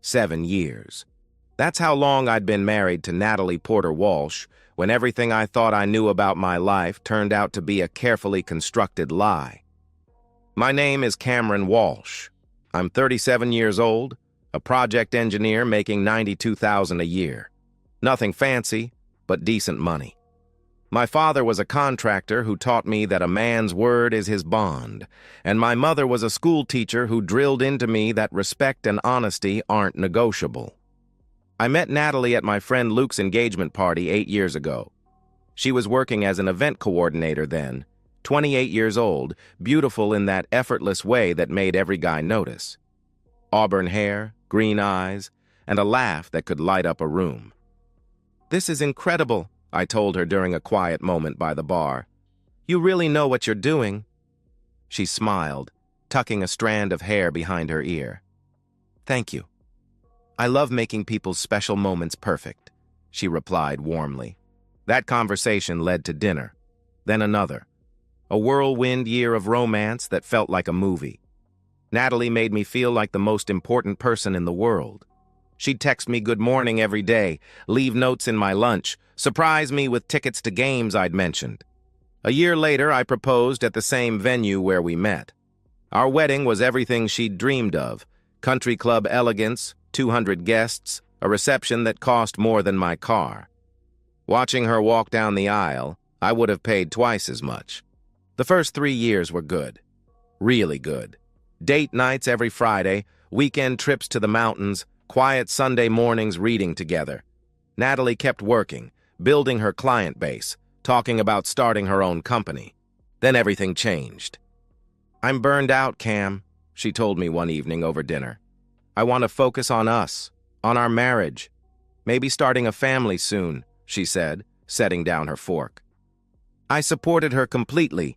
7 years. That's how long I'd been married to Natalie Porter Walsh, when everything I thought I knew about my life turned out to be a carefully constructed lie. My name is Cameron Walsh. I'm 37 years old, a project engineer making $92,000 a year. Nothing fancy, but decent money. My father was a contractor who taught me that a man's word is his bond, and my mother was a school teacher who drilled into me that respect and honesty aren't negotiable. I met Natalie at my friend Luke's engagement party 8 years ago. She was working as an event coordinator then, 28 years old, beautiful in that effortless way that made every guy notice. Auburn hair, green eyes, and a laugh that could light up a room. "This is incredible," I told her during a quiet moment by the bar. "You really know what you're doing." She smiled, tucking a strand of hair behind her ear. "Thank you. I love making people's special moments perfect," she replied warmly. That conversation led to dinner, then another. A whirlwind year of romance that felt like a movie. Natalie made me feel like the most important person in the world. She'd text me good morning every day, leave notes in my lunch, surprise me with tickets to games I'd mentioned. A year later, I proposed at the same venue where we met. Our wedding was everything she'd dreamed of: country club elegance, 200 guests, a reception that cost more than my car. Watching her walk down the aisle, I would have paid twice as much. The first 3 years were good. Really good. Date nights every Friday, weekend trips to the mountains, quiet Sunday mornings reading together. Natalie kept working, building her client base, talking about starting her own company. Then everything changed. "I'm burned out, Cam," she told me one evening over dinner. "I want to focus on us, on our marriage. Maybe starting a family soon," she said, setting down her fork. I supported her completely.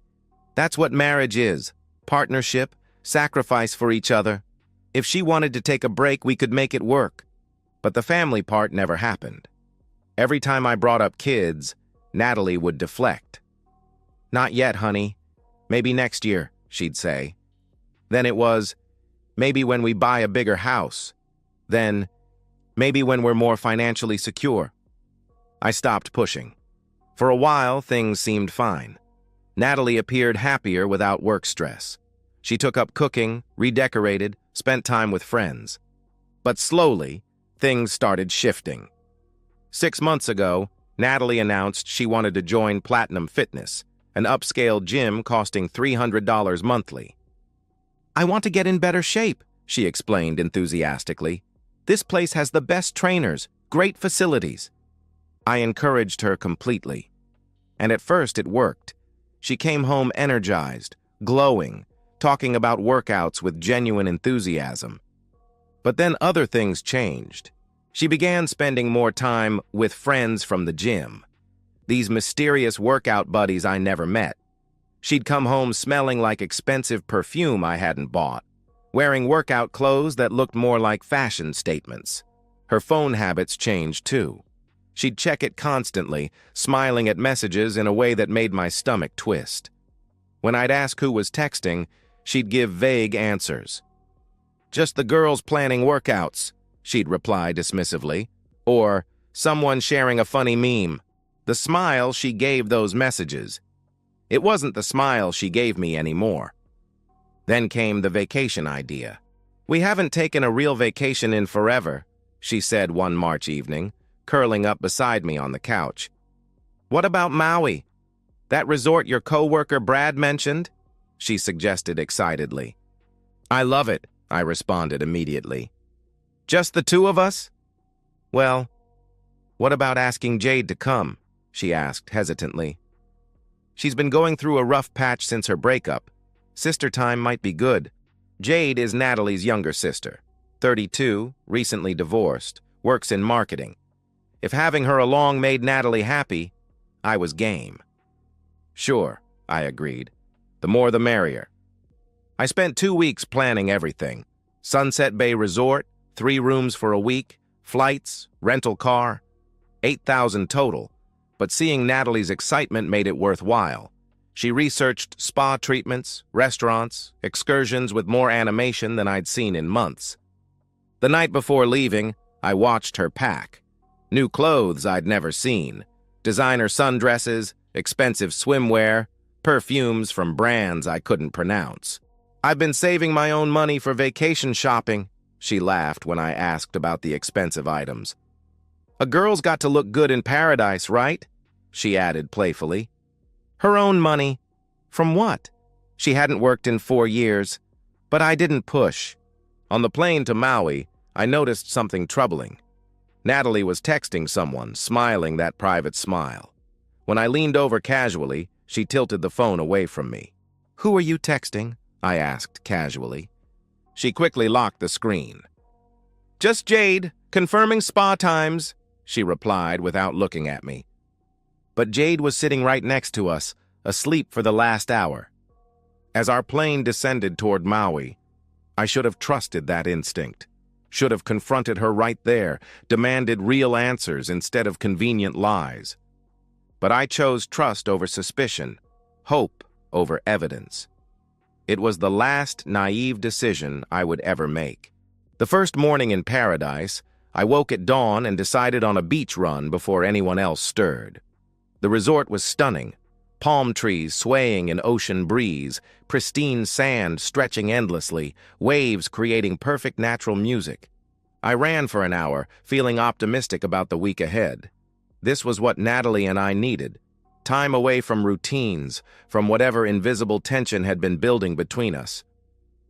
That's what marriage is: partnership, sacrifice for each other. If she wanted to take a break, we could make it work. But the family part never happened. Every time I brought up kids, Natalie would deflect. "Not yet, honey. Maybe next year," she'd say. Then it was, "Maybe when we buy a bigger house." Then, "Maybe when we're more financially secure." I stopped pushing. For a while, things seemed fine. Natalie appeared happier without work stress. She took up cooking, redecorated, spent time with friends. But slowly, things started shifting. 6 months ago, Natalie announced she wanted to join Platinum Fitness, an upscale gym costing $300 monthly. "I want to get in better shape," she explained enthusiastically. "This place has the best trainers, great facilities." I encouraged her completely. And at first it worked. She came home energized, glowing, talking about workouts with genuine enthusiasm. But then other things changed. She began spending more time with friends from the gym. These mysterious workout buddies I never met. She'd come home smelling like expensive perfume I hadn't bought, wearing workout clothes that looked more like fashion statements. Her phone habits changed too. She'd check it constantly, smiling at messages in a way that made my stomach twist. When I'd ask who was texting, she'd give vague answers. "Just the girls planning workouts," she'd reply dismissively. Or, "Someone sharing a funny meme." The smile she gave those messages. It wasn't the smile she gave me anymore. Then came the vacation idea. "We haven't taken a real vacation in forever," she said one March evening, curling up beside me on the couch. "What about Maui? That resort your coworker Brad mentioned?" she suggested excitedly. "I love it," I responded immediately. "Just the two of us?" "Well, what about asking Jade to come?" she asked hesitantly. "She's been going through a rough patch since her breakup. Sister time might be good." Jade is Natalie's younger sister, 32, recently divorced, works in marketing. If having her along made Natalie happy, I was game. "Sure," I agreed. "The more the merrier." I spent 2 weeks planning everything. Sunset Bay Resort, 3 rooms for a week, flights, rental car, $8,000 total. But seeing Natalie's excitement made it worthwhile. She researched spa treatments, restaurants, excursions with more animation than I'd seen in months. The night before leaving, I watched her pack. New clothes I'd never seen, designer sundresses, expensive swimwear, perfumes from brands I couldn't pronounce. "I've been saving my own money for vacation shopping," she laughed when I asked about the expensive items. "A girl's got to look good in paradise, right?" she added playfully. Her own money. From what? She hadn't worked in 4 years, but I didn't push. On the plane to Maui, I noticed something troubling. Natalie was texting someone, smiling that private smile. When I leaned over casually, she tilted the phone away from me. "Who are you texting?" I asked casually. She quickly locked the screen. "Just Jade, confirming spa times," she replied without looking at me. But Jade was sitting right next to us, asleep for the last hour. As our plane descended toward Maui, I should have trusted that instinct, should have confronted her right there, demanded real answers instead of convenient lies. But I chose trust over suspicion, hope over evidence. It was the last naive decision I would ever make. The first morning in paradise, I woke at dawn and decided on a beach run before anyone else stirred. The resort was stunning. Palm trees swaying in ocean breeze, pristine sand stretching endlessly, waves creating perfect natural music. I ran for an hour, feeling optimistic about the week ahead. This was what Natalie and I needed. Time away from routines, from whatever invisible tension had been building between us.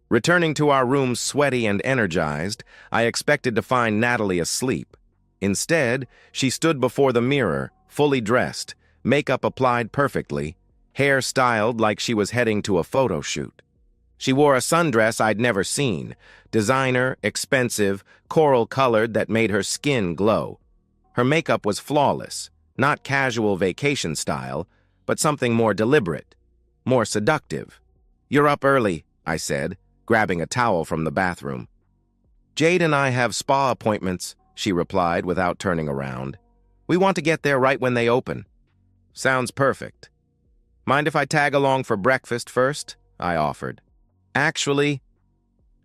Returning to our room sweaty and energized, I expected to find Natalie asleep. Instead, she stood before the mirror, fully dressed, makeup applied perfectly, hair styled like she was heading to a photo shoot. She wore a sundress I'd never seen, designer, expensive, coral-colored that made her skin glow. Her makeup was flawless, not casual vacation style, but something more deliberate, more seductive. "You're up early," I said, grabbing a towel from the bathroom. "Jade and I have spa appointments," she replied without turning around. "We want to get there right when they open." "Sounds perfect." "Mind if I tag along for breakfast first?" I offered. "Actually,"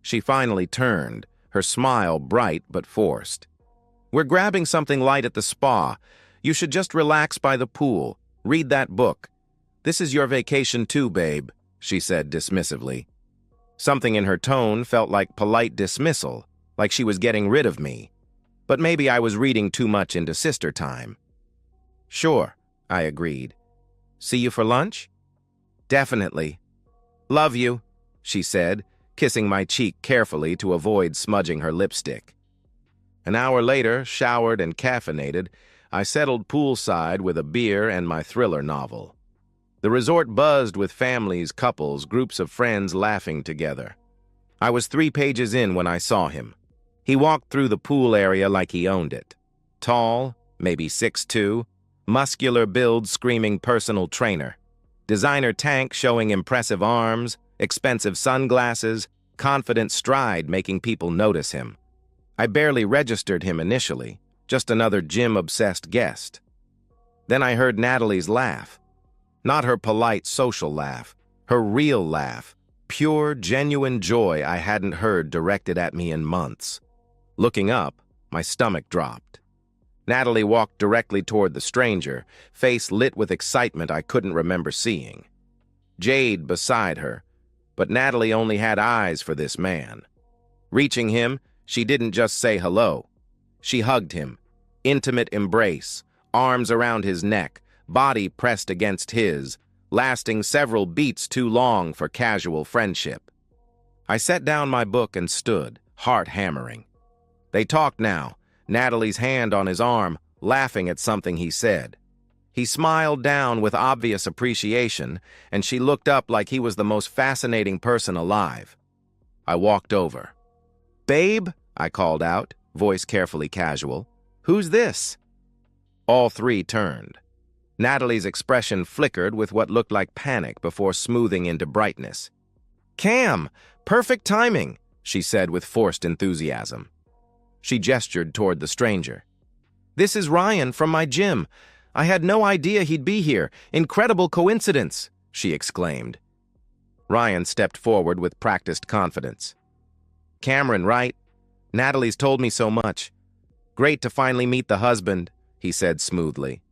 she finally turned, her smile bright but forced. "We're grabbing something light at the spa. You should just relax by the pool. Read that book. This is your vacation too, babe," she said dismissively. Something in her tone felt like polite dismissal, like she was getting rid of me. But maybe I was reading too much into sister time. "Sure," I agreed. "See you for lunch?" "Definitely." "Love you," she said, kissing my cheek carefully to avoid smudging her lipstick. An hour later, showered and caffeinated, I settled poolside with a beer and my thriller novel. The resort buzzed with families, couples, groups of friends laughing together. I was 3 pages in when I saw him. He walked through the pool area like he owned it. Tall, maybe 6'2", muscular build screaming personal trainer. Designer tank showing impressive arms, expensive sunglasses, confident stride making people notice him. I barely registered him initially, just another gym-obsessed guest. Then I heard Natalie's laugh. Not her polite social laugh, her real laugh, pure, genuine joy I hadn't heard directed at me in months. Looking up, my stomach dropped. Natalie walked directly toward the stranger, face lit with excitement I couldn't remember seeing. Jade beside her, but Natalie only had eyes for this man. Reaching him, she didn't just say hello. She hugged him, intimate embrace, arms around his neck, body pressed against his, lasting several beats too long for casual friendship. I set down my book and stood, heart hammering. They talked now, Natalie's hand on his arm, laughing at something he said. He smiled down with obvious appreciation, and she looked up like he was the most fascinating person alive. I walked over. "Babe," I called out, voice carefully casual. "Who's this?" All 3 turned. Natalie's expression flickered with what looked like panic before smoothing into brightness. "Cam! Perfect timing!" she said with forced enthusiasm. She gestured toward the stranger. "This is Ryan from my gym. I had no idea he'd be here. Incredible coincidence!" she exclaimed. Ryan stepped forward with practiced confidence. "Cameron, right? Natalie's told me so much. Great to finally meet the husband, he said smoothly.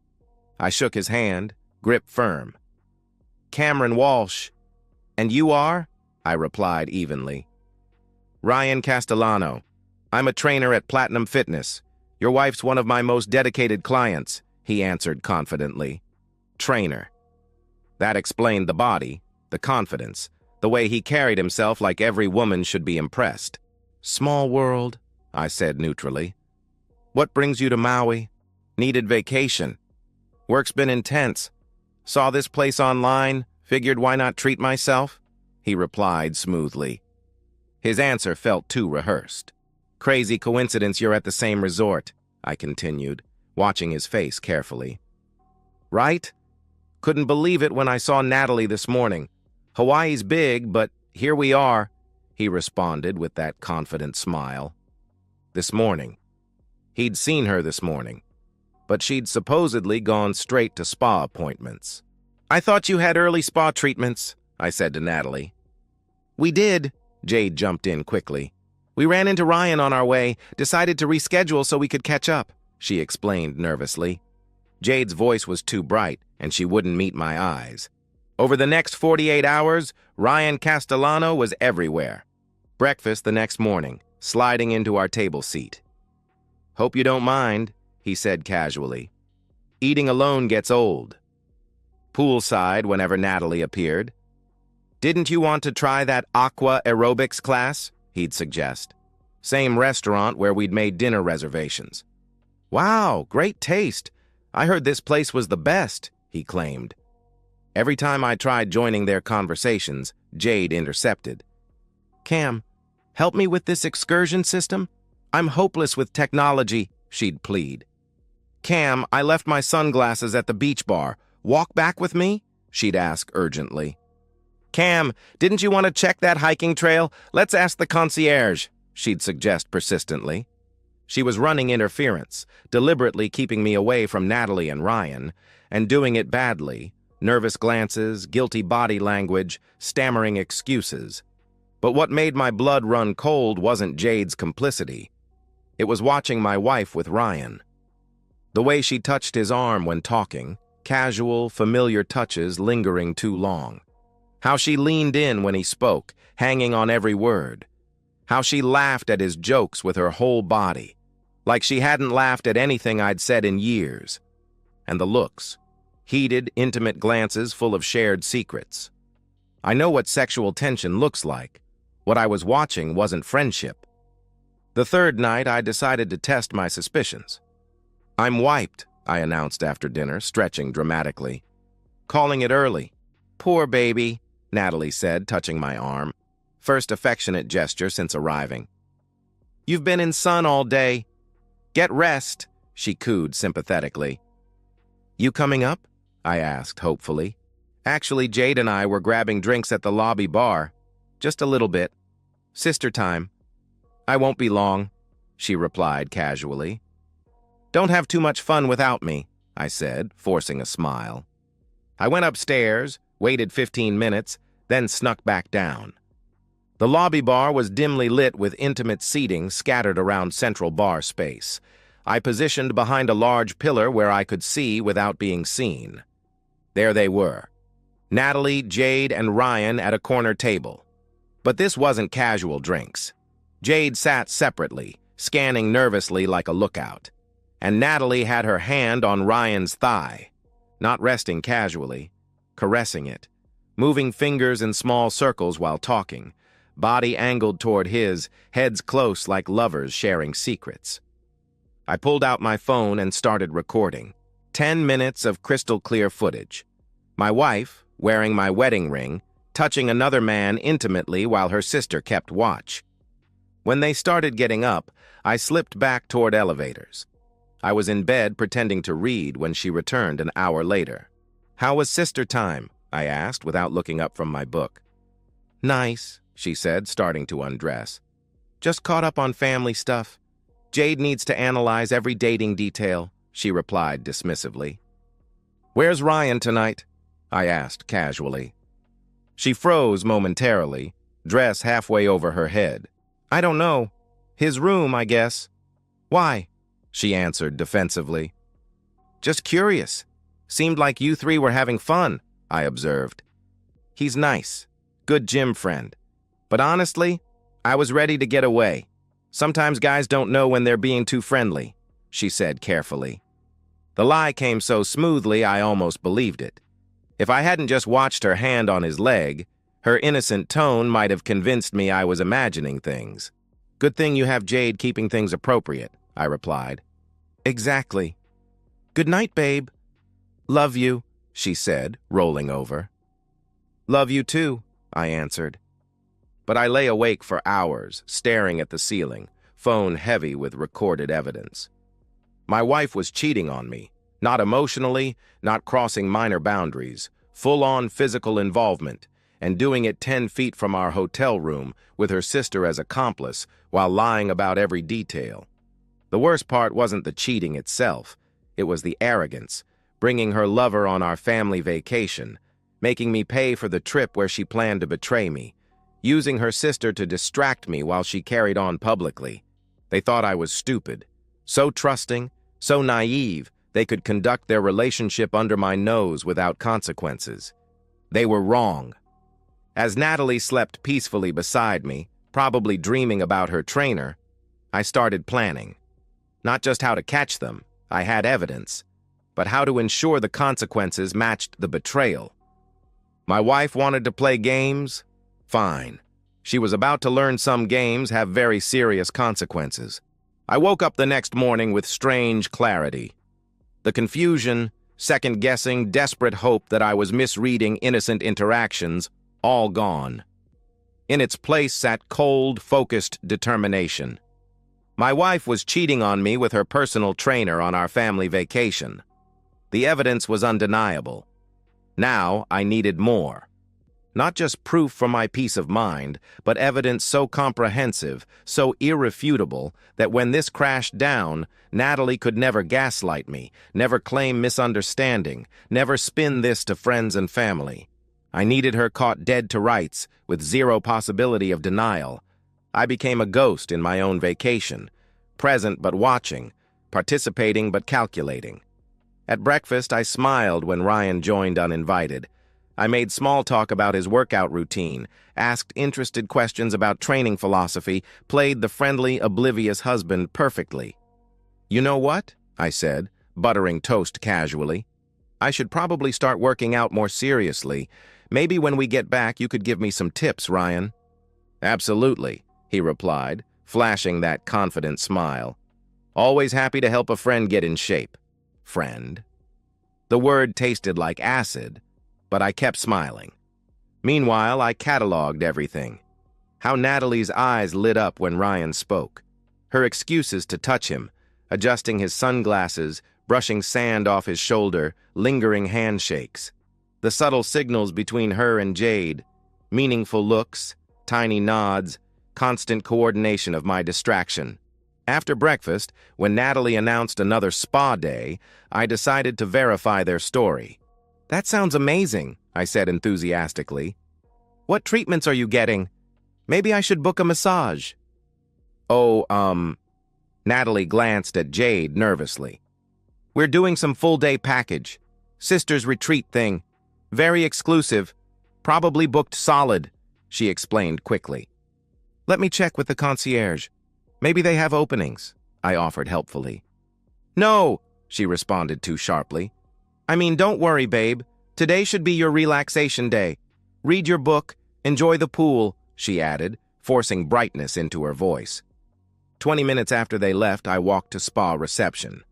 I shook his hand, grip firm. Cameron Walsh. And you are? I replied evenly. Ryan Castellano. I'm a trainer at Platinum Fitness. Your wife's one of my most dedicated clients, he answered confidently. Trainer. That explained the body, the confidence, the way he carried himself like every woman should be impressed. Small world, I said neutrally. What brings you to Maui? Needed vacation. Work's been intense. Saw this place online, figured why not treat myself? He replied smoothly. His answer felt too rehearsed. Crazy coincidence you're at the same resort, I continued, watching his face carefully. Right? Couldn't believe it when I saw Natalie this morning. Hawaii's big, but here we are, he responded with that confident smile. This morning. He'd seen her this morning, but she'd supposedly gone straight to spa appointments. I thought you had early spa treatments, I said to Natalie. We did, Jade jumped in quickly. We ran into Ryan on our way, decided to reschedule so we could catch up, she explained nervously. Jade's voice was too bright, and she wouldn't meet my eyes. Over the next 48 hours, Ryan Castellano was everywhere. Breakfast the next morning, sliding into our table seat. Hope you don't mind, he said casually. Eating alone gets old. Poolside whenever Natalie appeared. Didn't you want to try that aqua aerobics class? He'd suggest. Same restaurant where we'd made dinner reservations. Wow, great taste. I heard this place was the best, he claimed. Every time I tried joining their conversations, Jade intercepted. Cam, help me with this excursion system? I'm hopeless with technology, she'd plead. Cam, I left my sunglasses at the beach bar. Walk back with me? She'd ask urgently. Cam, didn't you want to check that hiking trail? Let's ask the concierge, she'd suggest persistently. She was running interference, deliberately keeping me away from Natalie and Ryan, and doing it badly, nervous glances, guilty body language, stammering excuses. But what made my blood run cold wasn't Jade's complicity. It was watching my wife with Ryan. The way she touched his arm when talking, casual, familiar touches lingering too long. How she leaned in when he spoke, hanging on every word. How she laughed at his jokes with her whole body, like she hadn't laughed at anything I'd said in years. And the looks, heated, intimate glances full of shared secrets. I know what sexual tension looks like. What I was watching wasn't friendship. The third night, I decided to test my suspicions. I'm wiped, I announced after dinner, stretching dramatically. Calling it early. Poor baby, Natalie said, touching my arm. First affectionate gesture since arriving. You've been in sun all day. Get rest, she cooed sympathetically. You coming up? I asked hopefully. Actually, Jade and I were grabbing drinks at the lobby bar. Just a little bit. Sister time. I won't be long, she replied casually. Don't have too much fun without me, I said, forcing a smile. I went upstairs, waited 15 minutes, then snuck back down. The lobby bar was dimly lit with intimate seating scattered around central bar space. I positioned behind a large pillar where I could see without being seen. There they were. Natalie, Jade, and Ryan at a corner table. But this wasn't casual drinks. Jade sat separately, scanning nervously like a lookout. And Natalie had her hand on Ryan's thigh, not resting casually, caressing it, moving fingers in small circles while talking, body angled toward his, heads close like lovers sharing secrets. I pulled out my phone and started recording. 10 minutes of crystal-clear footage. My wife, wearing my wedding ring, touching another man intimately while her sister kept watch. When they started getting up, I slipped back toward elevators. I was in bed pretending to read when she returned an hour later. How was sister time? I asked without looking up from my book. Nice, she said, starting to undress. Just caught up on family stuff. Jade needs to analyze every dating detail, she replied dismissively. Where's Ryan tonight? I asked casually. She froze momentarily, dress halfway over her head. I don't know. His room, I guess. Why? She answered defensively. Just curious. Seemed like you three were having fun, I observed. He's nice. Good gym friend. But honestly, I was ready to get away. Sometimes guys don't know when they're being too friendly, she said carefully. The lie came so smoothly I almost believed it. If I hadn't just watched her hand on his leg, her innocent tone might have convinced me I was imagining things. Good thing you have Jade keeping things appropriate, I replied. Exactly. Good night, babe. Love you, she said, rolling over. Love you too, I answered. But I lay awake for hours, staring at the ceiling, phone heavy with recorded evidence. My wife was cheating on me, not emotionally, not crossing minor boundaries, full-on physical involvement, and doing it 10 feet from our hotel room with her sister as accomplice while lying about every detail. The worst part wasn't the cheating itself, it was the arrogance, bringing her lover on our family vacation, making me pay for the trip where she planned to betray me, using her sister to distract me while she carried on publicly. They thought I was stupid, so trusting, so naive, they could conduct their relationship under my nose without consequences. They were wrong. As Natalie slept peacefully beside me, probably dreaming about her trainer, I started planning. Not just how to catch them, I had evidence, but how to ensure the consequences matched the betrayal. My wife wanted to play games? Fine. She was about to learn some games have very serious consequences. I woke up the next morning with strange clarity. The confusion, second-guessing, desperate hope that I was misreading innocent interactions, all gone. In its place sat cold, focused determination. My wife was cheating on me with her personal trainer on our family vacation. The evidence was undeniable. Now I needed more. Not just proof for my peace of mind, but evidence so comprehensive, so irrefutable, that when this crashed down, Natalie could never gaslight me, never claim misunderstanding, never spin this to friends and family. I needed her caught dead to rights, with zero possibility of denial. I became a ghost in my own vacation, present but watching, participating but calculating. At breakfast, I smiled when Ryan joined uninvited. I made small talk about his workout routine, asked interested questions about training philosophy, played the friendly, oblivious husband perfectly. You know what? I said, buttering toast casually. I should probably start working out more seriously. Maybe when we get back, you could give me some tips, Ryan. Absolutely, he replied, flashing that confident smile. Always happy to help a friend get in shape. Friend. The word tasted like acid, but I kept smiling. Meanwhile, I cataloged everything. How Natalie's eyes lit up when Ryan spoke. Her excuses to touch him, adjusting his sunglasses, brushing sand off his shoulder, lingering handshakes. The subtle signals between her and Jade, meaningful looks, tiny nods, constant coordination of my distraction. After breakfast, when Natalie announced another spa day, I decided to verify their story. That sounds amazing, I said enthusiastically. What treatments are you getting? Maybe I should book a massage. Natalie glanced at Jade nervously. We're doing some full-day package. Sister's retreat thing. Very exclusive. Probably booked solid, she explained quickly. Let me check with the concierge. Maybe they have openings, I offered helpfully. No, she responded too sharply. I mean, don't worry, babe. Today should be your relaxation day. Read your book, enjoy the pool, she added, forcing brightness into her voice. 20 minutes after they left, I walked to spa reception.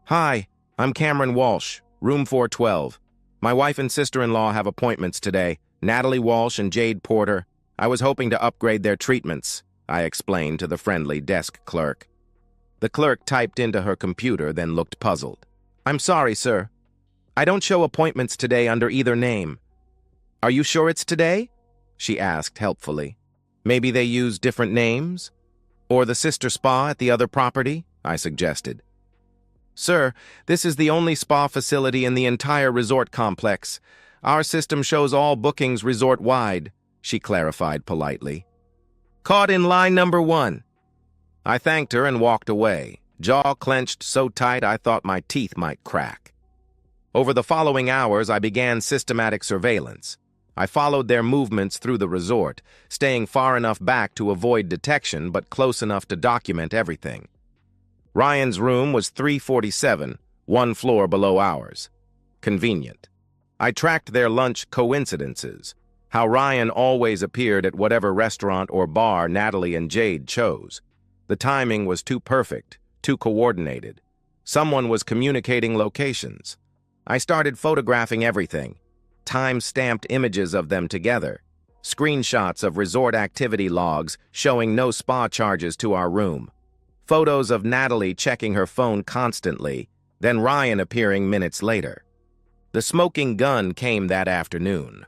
Hi, I'm Cameron Walsh, room 412. My wife and sister-in-law have appointments today, Natalie Walsh and Jade Porter. I was hoping to upgrade their treatments, I explained to the friendly desk clerk. The clerk typed into her computer, then looked puzzled. I'm sorry, sir. I don't show appointments today under either name. Are you sure it's today? She asked helpfully. Maybe they use different names? Or the sister spa at the other property? I suggested. Sir, this is the only spa facility in the entire resort complex. Our system shows all bookings resort-wide, she clarified politely. Caught in line number 1. I thanked her and walked away, jaw clenched so tight I thought my teeth might crack. Over the following hours, I began systematic surveillance. I followed their movements through the resort, staying far enough back to avoid detection but close enough to document everything. Ryan's room was 347, one floor below ours. Convenient. I tracked their lunch coincidences, how Ryan always appeared at whatever restaurant or bar Natalie and Jade chose. The timing was too perfect, too coordinated. Someone was communicating locations. I started photographing everything, time-stamped images of them together, screenshots of resort activity logs showing no spa charges to our room, photos of Natalie checking her phone constantly, then Ryan appearing minutes later. The smoking gun came that afternoon.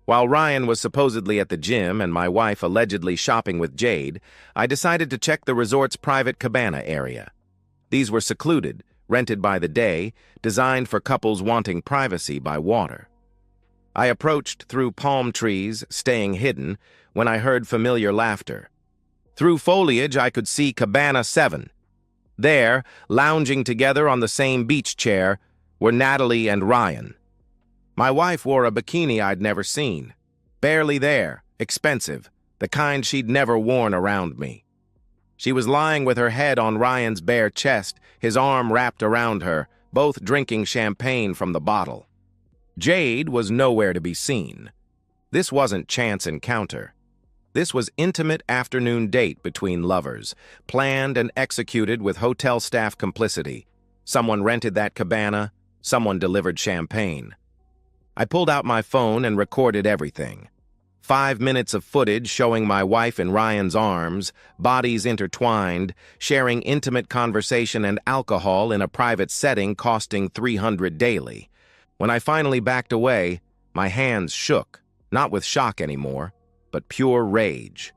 While Ryan was supposedly at the gym and my wife allegedly shopping with Jade, I decided to check the resort's private cabana area. These were secluded, rented by the day, designed for couples wanting privacy by water. I approached through palm trees, staying hidden, when I heard familiar laughter. Through foliage, I could see Cabana 7. There, lounging together on the same beach chair, were Natalie and Ryan. My wife wore a bikini I'd never seen. Barely there, expensive, the kind she'd never worn around me. She was lying with her head on Ryan's bare chest, his arm wrapped around her, both drinking champagne from the bottle. Jade was nowhere to be seen. This wasn't chance encounter. This was intimate afternoon date between lovers, planned and executed with hotel staff complicity. Someone rented that cabana, someone delivered champagne. I pulled out my phone and recorded everything. 5 minutes of footage showing my wife in Ryan's arms, bodies intertwined, sharing intimate conversation and alcohol in a private setting costing $300 daily. When I finally backed away, my hands shook, not with shock anymore, but pure rage.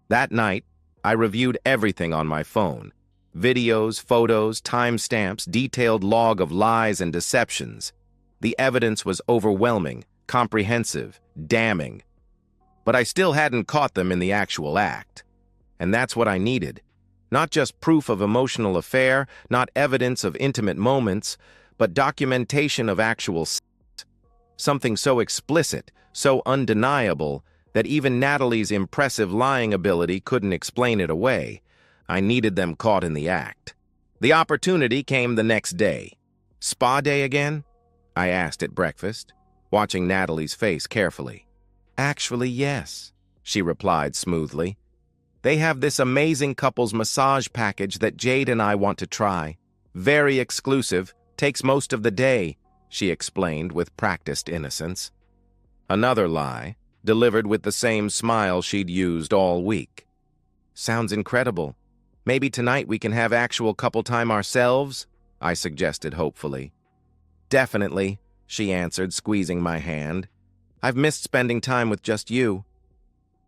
That night, I reviewed everything on my phone. Videos, photos, timestamps, detailed log of lies and deceptions. The evidence was overwhelming, comprehensive, damning. But I still hadn't caught them in the actual act. And that's what I needed. Not just proof of emotional affair, not evidence of intimate moments, but documentation of actual sex. Something so explicit, so undeniable, that even Natalie's impressive lying ability couldn't explain it away. I needed them caught in the act. The opportunity came the next day. Spa day again? I asked at breakfast, watching Natalie's face carefully. Actually, yes, she replied smoothly. They have this amazing couples massage package that Jade and I want to try. Very exclusive, takes most of the day, she explained with practiced innocence. Another lie, delivered with the same smile she'd used all week. Sounds incredible. Maybe tonight we can have actual couple time ourselves? I suggested hopefully. Definitely, she answered, squeezing my hand. I've missed spending time with just you.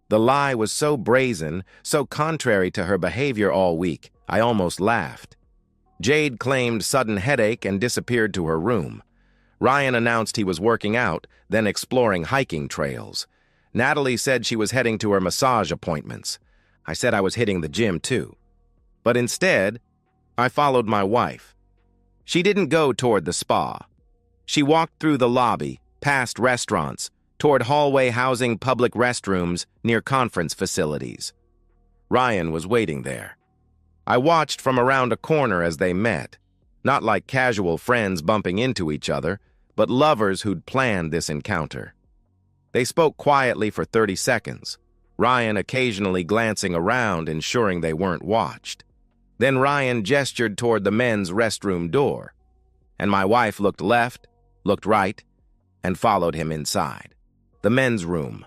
The lie was so brazen, so contrary to her behavior all week, I almost laughed. Jade claimed sudden headache and disappeared to her room. Ryan announced he was working out, then exploring hiking trails. Natalie said she was heading to her massage appointments. I said I was hitting the gym too. But instead, I followed my wife. She didn't go toward the spa. She walked through the lobby, past restaurants, toward hallway housing public restrooms near conference facilities. Ryan was waiting there. I watched from around a corner as they met, not like casual friends bumping into each other, but lovers who'd planned this encounter. They spoke quietly for 30 seconds, Ryan occasionally glancing around, ensuring they weren't watched. Then Ryan gestured toward the men's restroom door, and my wife looked left, looked right, and followed him inside. The men's room.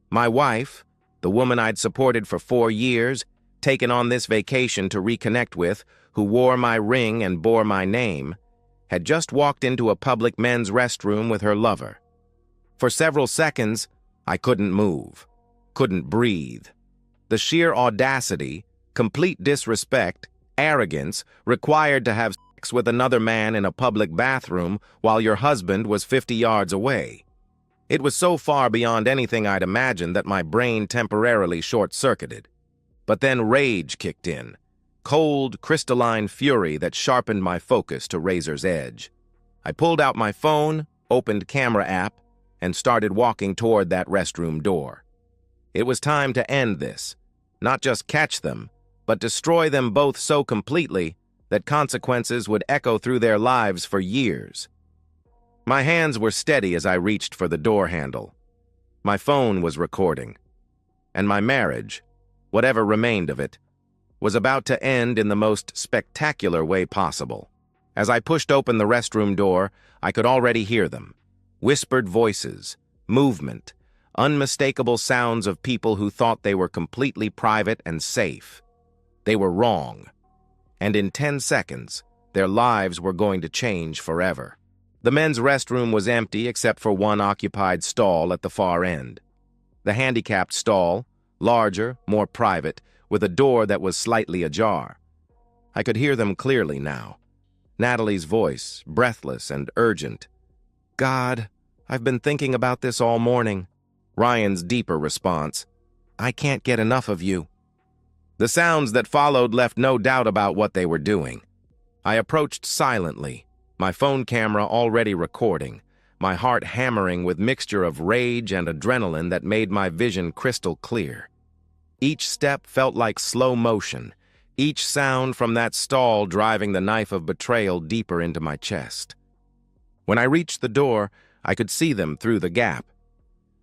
My wife, the woman I'd supported for 4 years, taken on this vacation to reconnect with, who wore my ring and bore my name, had just walked into a public men's restroom with her lover. For several seconds, I couldn't move, couldn't breathe. The sheer audacity, complete disrespect, arrogance required to have sex with another man in a public bathroom while your husband was 50 yards away. It was so far beyond anything I'd imagined that my brain temporarily short-circuited. But then rage kicked in. Cold, crystalline fury that sharpened my focus to razor's edge. I pulled out my phone, opened camera app, and started walking toward that restroom door. It was time to end this. Not just catch them, but destroy them both so completely that consequences would echo through their lives for years. My hands were steady as I reached for the door handle. My phone was recording. And my marriage, whatever remained of it, was about to end in the most spectacular way possible. As I pushed open the restroom door, I could already hear them. Whispered voices, movement, unmistakable sounds of people who thought they were completely private and safe. They were wrong. And in 10 seconds, their lives were going to change forever. The men's restroom was empty except for one occupied stall at the far end. The handicapped stall, larger, more private, with a door that was slightly ajar. I could hear them clearly now. Natalie's voice, breathless and urgent. "God, I've been thinking about this all morning." Ryan's deeper response, "I can't get enough of you." The sounds that followed left no doubt about what they were doing. I approached silently, my phone camera already recording, my heart hammering with mixture of rage and adrenaline that made my vision crystal clear. Each step felt like slow motion, each sound from that stall driving the knife of betrayal deeper into my chest. When I reached the door, I could see them through the gap.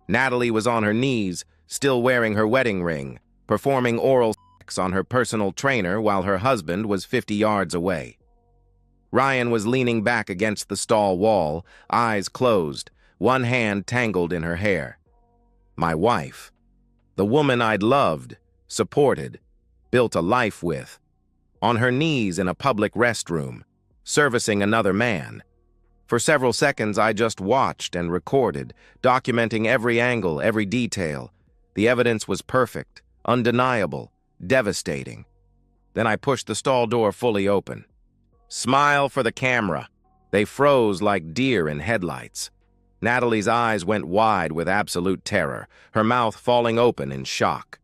Natalie was on her knees, still wearing her wedding ring, performing oral sex on her personal trainer while her husband was 50 yards away. Ryan was leaning back against the stall wall, eyes closed, one hand tangled in her hair. My wife. The woman I'd loved, supported, built a life with, on her knees in a public restroom, servicing another man. For several seconds, I just watched and recorded, documenting every angle, every detail. The evidence was perfect, undeniable, devastating. Then I pushed the stall door fully open. Smile for the camera. They froze like deer in headlights. Natalie's eyes went wide with absolute terror, her mouth falling open in shock.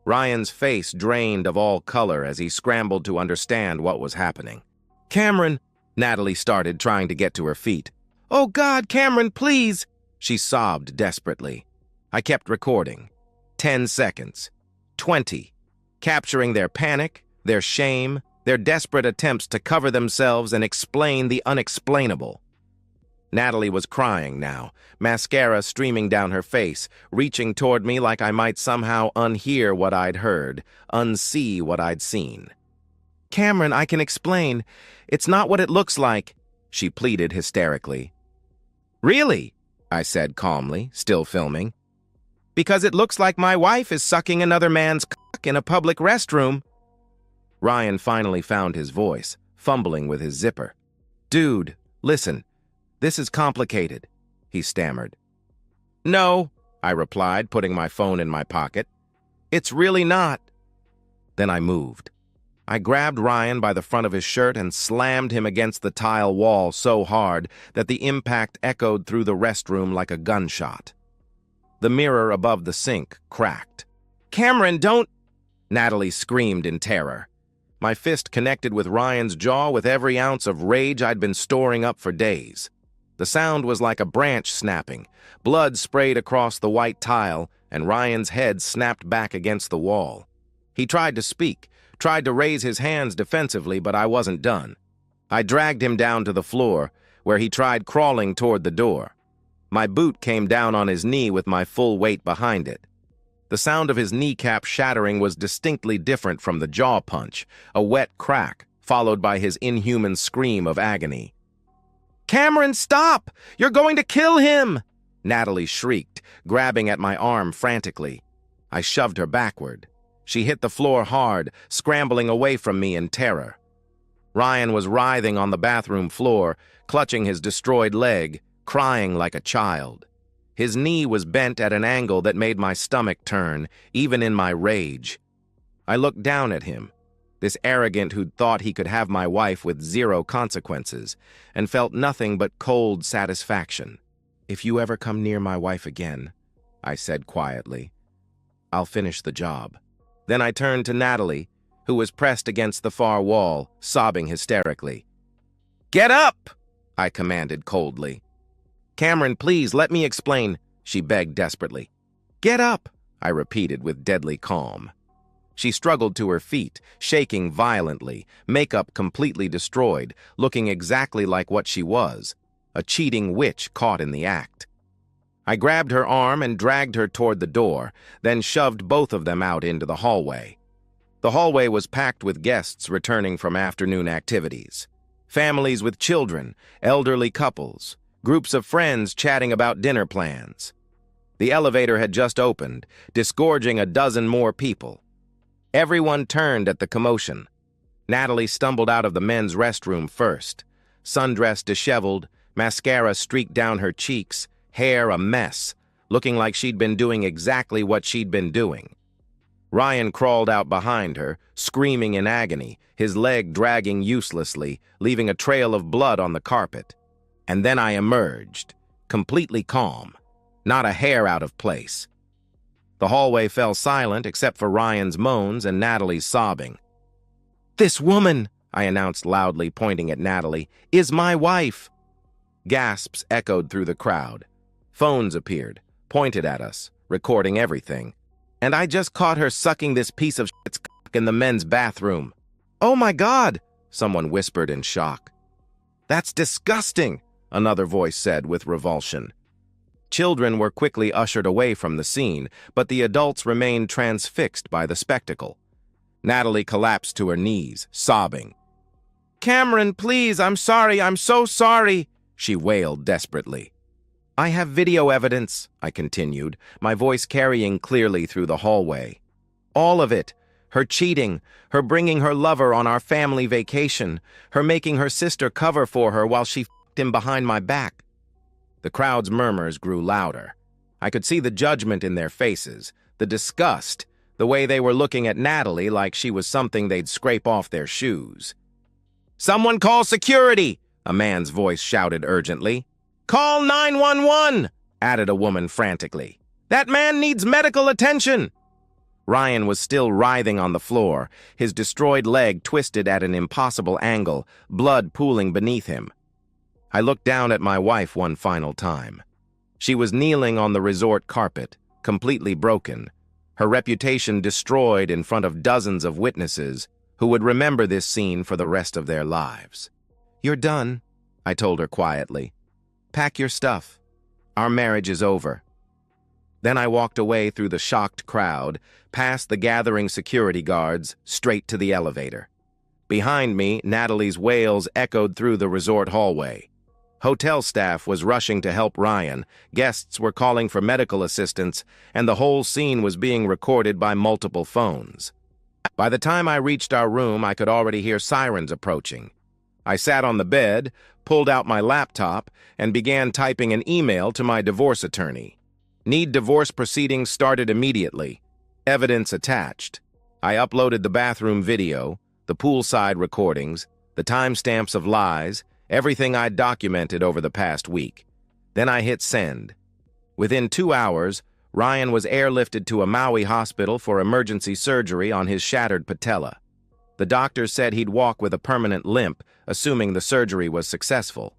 Ryan's face drained of all color as he scrambled to understand what was happening. "Cameron," Natalie started, trying to get to her feet. "Oh God, Cameron, please!" she sobbed desperately. I kept recording. 10 seconds. 20. Capturing their panic, their shame, their desperate attempts to cover themselves and explain the unexplainable. Natalie was crying now, mascara streaming down her face, reaching toward me like I might somehow unhear what I'd heard, unsee what I'd seen. "Cameron, I can explain. It's not what it looks like," she pleaded hysterically. "Really?" I said calmly, still filming. "Because it looks like my wife is sucking another man's cock in a public restroom." Ryan finally found his voice, fumbling with his zipper. "Dude, listen. This is complicated," he stammered. "No," I replied, putting my phone in my pocket. "It's really not." Then I moved. I grabbed Ryan by the front of his shirt and slammed him against the tile wall so hard that the impact echoed through the restroom like a gunshot. The mirror above the sink cracked. "Cameron, don't—" Natalie screamed in terror. My fist connected with Ryan's jaw with every ounce of rage I'd been storing up for days. The sound was like a branch snapping. Blood sprayed across the white tile, and Ryan's head snapped back against the wall. He tried to speak, tried to raise his hands defensively, but I wasn't done. I dragged him down to the floor, where he tried crawling toward the door. My boot came down on his knee with my full weight behind it. The sound of his kneecap shattering was distinctly different from the jaw punch, a wet crack, followed by his inhuman scream of agony. "Cameron, stop! You're going to kill him!" Natalie shrieked, grabbing at my arm frantically. I shoved her backward. She hit the floor hard, scrambling away from me in terror. Ryan was writhing on the bathroom floor, clutching his destroyed leg, crying like a child. His knee was bent at an angle that made my stomach turn, even in my rage. I looked down at him, this arrogant who'd thought he could have my wife with zero consequences, and felt nothing but cold satisfaction. "If you ever come near my wife again," I said quietly, "I'll finish the job." Then I turned to Natalie, who was pressed against the far wall, sobbing hysterically. "Get up!" I commanded coldly. "Cameron, please, let me explain," she begged desperately. "Get up!" I repeated with deadly calm. She struggled to her feet, shaking violently, makeup completely destroyed, looking exactly like what she was, a cheating witch caught in the act. I grabbed her arm and dragged her toward the door, then shoved both of them out into the hallway. The hallway was packed with guests returning from afternoon activities. Families with children, elderly couples, groups of friends chatting about dinner plans. The elevator had just opened, disgorging a dozen more people. Everyone turned at the commotion. Natalie stumbled out of the men's restroom first. Sundress disheveled, mascara streaked down her cheeks, hair a mess, looking like she'd been doing exactly what she'd been doing. Ryan crawled out behind her, screaming in agony, his leg dragging uselessly, leaving a trail of blood on the carpet. And then I emerged, completely calm, not a hair out of place. The hallway fell silent except for Ryan's moans and Natalie's sobbing. "This woman," I announced loudly, pointing at Natalie, "is my wife." Gasps echoed through the crowd. Phones appeared, pointed at us, recording everything. "And I just caught her sucking this piece of shit's cock in the men's bathroom." "Oh my God," someone whispered in shock. "That's disgusting," another voice said with revulsion. Children were quickly ushered away from the scene, but the adults remained transfixed by the spectacle. Natalie collapsed to her knees, sobbing. "Cameron, please, I'm sorry, I'm so sorry," she wailed desperately. "I have video evidence," I continued, my voice carrying clearly through the hallway. "All of it. Her cheating, her bringing her lover on our family vacation, her making her sister cover for her while she f***ed him behind my back." The crowd's murmurs grew louder. I could see the judgment in their faces, the disgust, the way they were looking at Natalie like she was something they'd scrape off their shoes. "Someone call security!" a man's voice shouted urgently. "Call 911!" added a woman frantically. "That man needs medical attention!" Ryan was still writhing on the floor, his destroyed leg twisted at an impossible angle, blood pooling beneath him. I looked down at my wife one final time. She was kneeling on the resort carpet, completely broken, her reputation destroyed in front of dozens of witnesses who would remember this scene for the rest of their lives. "You're done," I told her quietly. "Pack your stuff. Our marriage is over." Then I walked away through the shocked crowd, past the gathering security guards, straight to the elevator. Behind me, Natalie's wails echoed through the resort hallway. Hotel staff was rushing to help Ryan, guests were calling for medical assistance, and the whole scene was being recorded by multiple phones. By the time I reached our room, I could already hear sirens approaching. I sat on the bed, pulled out my laptop, and began typing an email to my divorce attorney. Need divorce proceedings started immediately. Evidence attached. I uploaded the bathroom video, the poolside recordings, the timestamps of lies, everything I'd documented over the past week. Then I hit send. Within 2 hours, Ryan was airlifted to a Maui hospital for emergency surgery on his shattered patella. The doctors said he'd walk with a permanent limp, assuming the surgery was successful.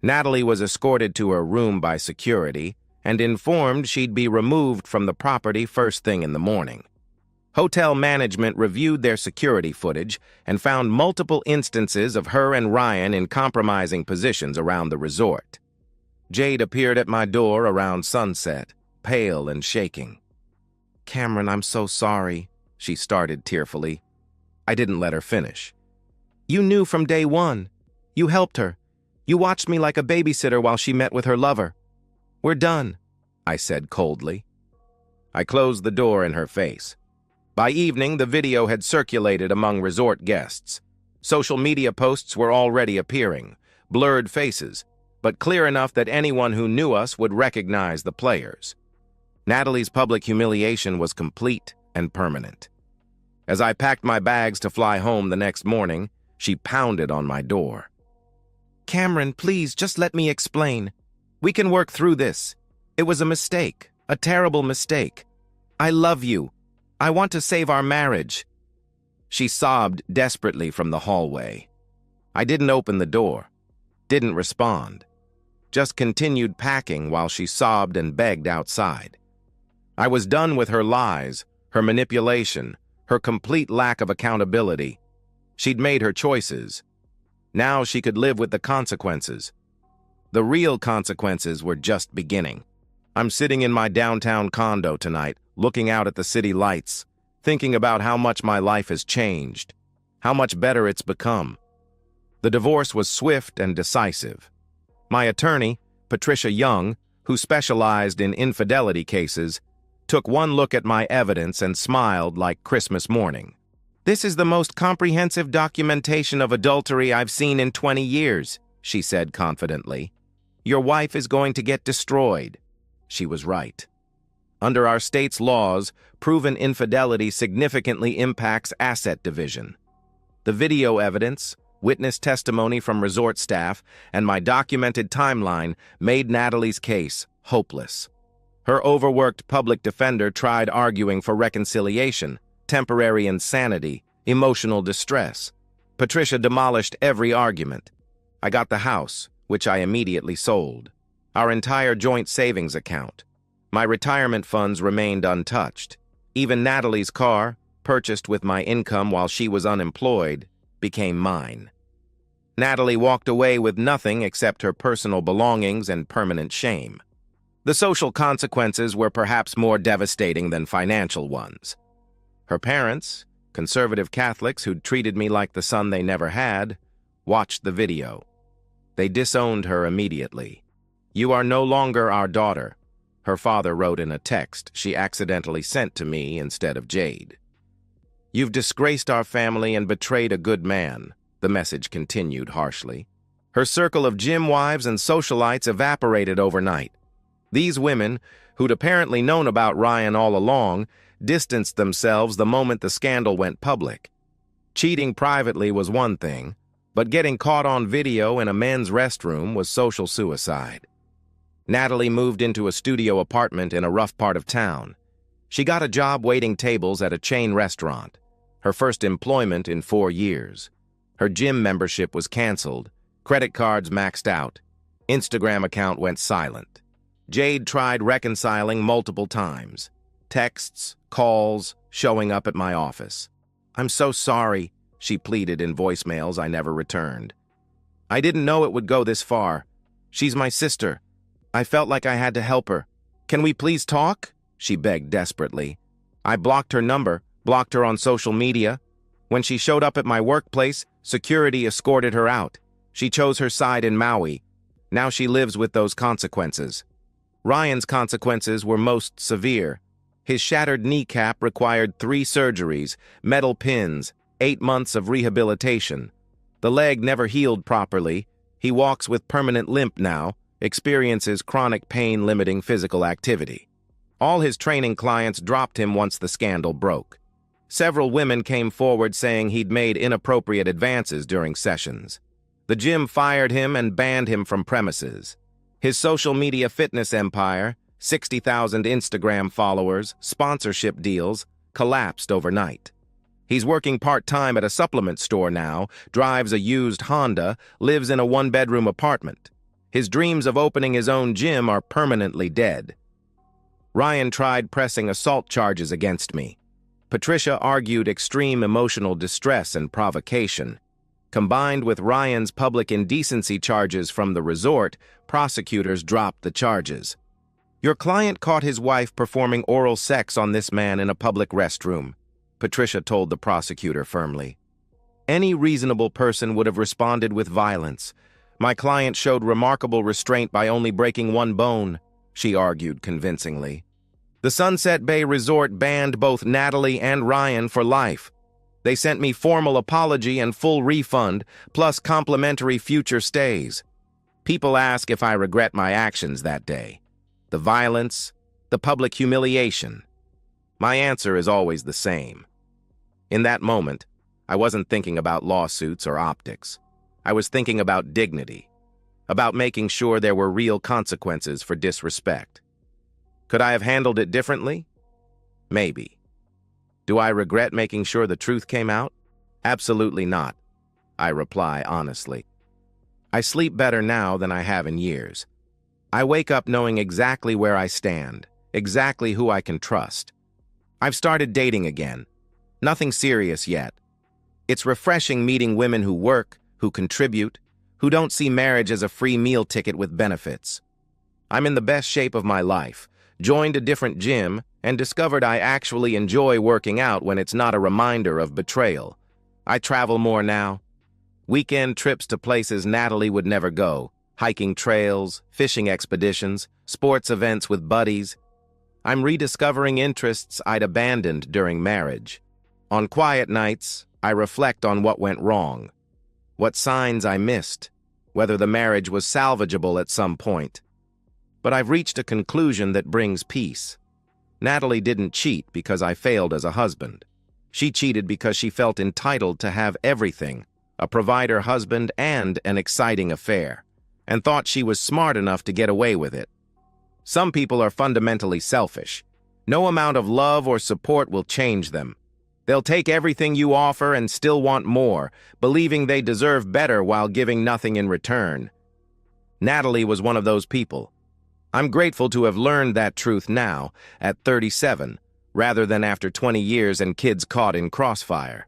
Natalie was escorted to her room by security and informed she'd be removed from the property first thing in the morning. Hotel management reviewed their security footage and found multiple instances of her and Ryan in compromising positions around the resort. Jade appeared at my door around sunset, pale and shaking. "Cameron, I'm so sorry," she started tearfully. I didn't let her finish. "You knew from day one. You helped her. You watched me like a babysitter while she met with her lover. We're done," I said coldly. I closed the door in her face. By evening, the video had circulated among resort guests. Social media posts were already appearing, blurred faces, but clear enough that anyone who knew us would recognize the players. Natalie's public humiliation was complete and permanent. As I packed my bags to fly home the next morning, she pounded on my door. "Cameron, please, just let me explain. We can work through this. It was a mistake, a terrible mistake. I love you. I want to save our marriage." She sobbed desperately from the hallway. I didn't open the door, didn't respond, just continued packing while she sobbed and begged outside. I was done with her lies, her manipulation, her complete lack of accountability. She'd made her choices. Now she could live with the consequences. The real consequences were just beginning. I'm sitting in my downtown condo tonight, looking out at the city lights, thinking about how much my life has changed, how much better it's become. The divorce was swift and decisive. My attorney, Patricia Young, who specialized in infidelity cases, took one look at my evidence and smiled like Christmas morning. "This is the most comprehensive documentation of adultery I've seen in 20 years, she said confidently. "Your wife is going to get destroyed." She was right. Under our state's laws, proven infidelity significantly impacts asset division. The video evidence, witness testimony from resort staff, and my documented timeline made Natalie's case hopeless. Her overworked public defender tried arguing for reconciliation, temporary insanity, emotional distress. Patricia demolished every argument. I got the house, which I immediately sold. Our entire joint savings account. My retirement funds remained untouched. Even Natalie's car, purchased with my income while she was unemployed, became mine. Natalie walked away with nothing except her personal belongings and permanent shame. The social consequences were perhaps more devastating than financial ones. Her parents, conservative Catholics who'd treated me like the son they never had, watched the video. They disowned her immediately. "You are no longer our daughter," her father wrote in a text she accidentally sent to me instead of Jade. "You've disgraced our family and betrayed a good man," the message continued harshly. Her circle of gym wives and socialites evaporated overnight. These women, who'd apparently known about Ryan all along, distanced themselves the moment the scandal went public. Cheating privately was one thing, but getting caught on video in a men's restroom was social suicide. Natalie moved into a studio apartment in a rough part of town. She got a job waiting tables at a chain restaurant, her first employment in 4 years. Her gym membership was canceled, credit cards maxed out, Instagram account went silent. Jade tried reconciling multiple times. Texts, calls, showing up at my office. "I'm so sorry," she pleaded in voicemails I never returned. "I didn't know it would go this far. She's my sister. I felt like I had to help her. Can we please talk?" she begged desperately. I blocked her number, blocked her on social media. When she showed up at my workplace, security escorted her out. She chose her side in Maui. Now she lives with those consequences. Ryan's consequences were most severe. His shattered kneecap required 3 surgeries, metal pins, 8 months of rehabilitation. The leg never healed properly. He walks with permanent limp now, experiences chronic pain-limiting physical activity. All his training clients dropped him once the scandal broke. Several women came forward saying he'd made inappropriate advances during sessions. The gym fired him and banned him from premises. His social media fitness empire, 60,000 Instagram followers, sponsorship deals, collapsed overnight. He's working part-time at a supplement store now, drives a used Honda, lives in a 1-bedroom apartment. His dreams of opening his own gym are permanently dead. Ryan tried pressing assault charges against me. Patricia argued extreme emotional distress and provocation. Combined with Ryan's public indecency charges from the resort, prosecutors dropped the charges. "Your client caught his wife performing oral sex on this man in a public restroom," Patricia told the prosecutor firmly. "Any reasonable person would have responded with violence. My client showed remarkable restraint by only breaking 1 bone," she argued convincingly. "The Sunset Bay Resort banned both Natalie and Ryan for life. They sent me formal apology and full refund, plus complimentary future stays. People ask if I regret my actions that day. The violence, the public humiliation. My answer is always the same. In that moment, I wasn't thinking about lawsuits or optics. I was thinking about dignity, about making sure there were real consequences for disrespect. Could I have handled it differently? Maybe. Do I regret making sure the truth came out? Absolutely not, I reply honestly. I sleep better now than I have in years. I wake up knowing exactly where I stand, exactly who I can trust. I've started dating again. Nothing serious yet. It's refreshing meeting women who work, who contribute, who don't see marriage as a free meal ticket with benefits. I'm in the best shape of my life, joined a different gym, and discovered I actually enjoy working out when it's not a reminder of betrayal. I travel more now. Weekend trips to places Natalie would never go, hiking trails, fishing expeditions, sports events with buddies. I'm rediscovering interests I'd abandoned during marriage. On quiet nights, I reflect on what went wrong, what signs I missed, whether the marriage was salvageable at some point. But I've reached a conclusion that brings peace. Natalie didn't cheat because I failed as a husband. She cheated because she felt entitled to have everything, a provider husband and an exciting affair, and thought she was smart enough to get away with it. Some people are fundamentally selfish. No amount of love or support will change them. They'll take everything you offer and still want more, believing they deserve better while giving nothing in return. Natalie was one of those people. I'm grateful to have learned that truth now, at 37, rather than after 20 years and kids caught in crossfire.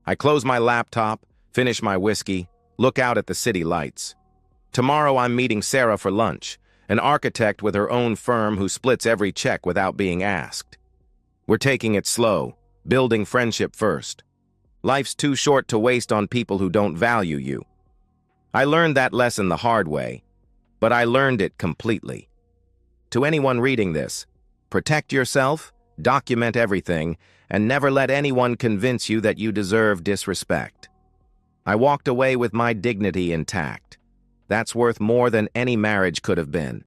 I close my laptop, finish my whiskey, look out at the city lights. Tomorrow I'm meeting Sarah for lunch, an architect with her own firm who splits every check without being asked. We're taking it slow, building friendship first. Life's too short to waste on people who don't value you. I learned that lesson the hard way, but I learned it completely. To anyone reading this, protect yourself, document everything, and never let anyone convince you that you deserve disrespect. I walked away with my dignity intact. That's worth more than any marriage could have been.